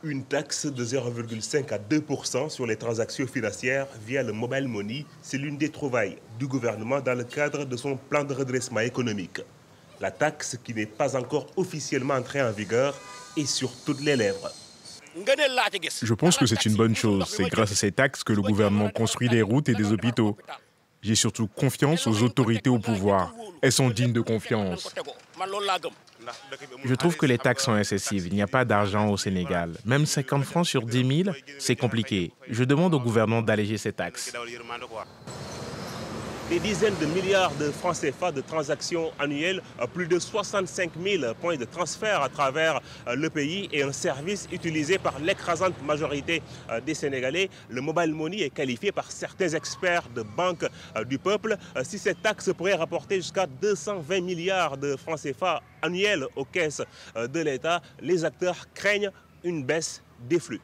Une taxe de 0,5 à 2% sur les transactions financières via le mobile money, c'est l'une des trouvailles du gouvernement dans le cadre de son plan de redressement économique. La taxe, qui n'est pas encore officiellement entrée en vigueur, est sur toutes les lèvres. Je pense que c'est une bonne chose. C'est grâce à ces taxes que le gouvernement construit des routes et des hôpitaux. J'ai surtout confiance aux autorités au pouvoir. Elles sont dignes de confiance. Je trouve que les taxes sont excessives. Il n'y a pas d'argent au Sénégal. Même 50 francs sur 10 000, c'est compliqué. Je demande au gouvernement d'alléger ces taxes. Des dizaines de milliards de francs CFA de transactions annuelles, plus de 65 000 points de transfert à travers le pays et un service utilisé par l'écrasante majorité des Sénégalais. Le mobile money est qualifié par certains experts de banque du peuple. Si cette taxe pourrait rapporter jusqu'à 220 milliards de francs CFA annuels aux caisses de l'État, les acteurs craignent une baisse des flux.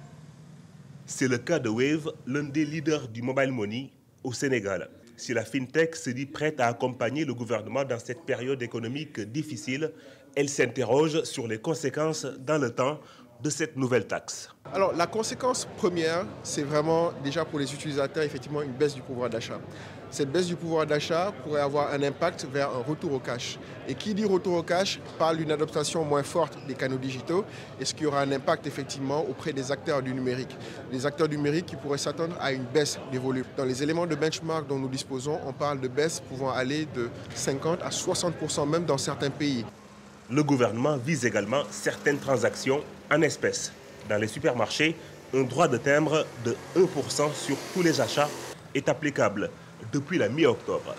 C'est le cas de Wave, l'un des leaders du mobile money au Sénégal. Si la FinTech se dit prête à accompagner le gouvernement dans cette période économique difficile, elle s'interroge sur les conséquences dans le temps de cette nouvelle taxe. Alors la conséquence première, c'est vraiment déjà pour les utilisateurs, effectivement, une baisse du pouvoir d'achat. Cette baisse du pouvoir d'achat pourrait avoir un impact vers un retour au cash. Et qui dit retour au cash parle d'une adaptation moins forte des canaux digitaux et ce qui aura un impact effectivement auprès des acteurs du numérique. Les acteurs du numérique qui pourraient s'attendre à une baisse des volumes. Dans les éléments de benchmark dont nous disposons, on parle de baisse pouvant aller de 50 à 60% même dans certains pays. Le gouvernement vise également certaines transactions en espèces. Dans les supermarchés, un droit de timbre de 1% sur tous les achats est applicable depuis la mi-octobre.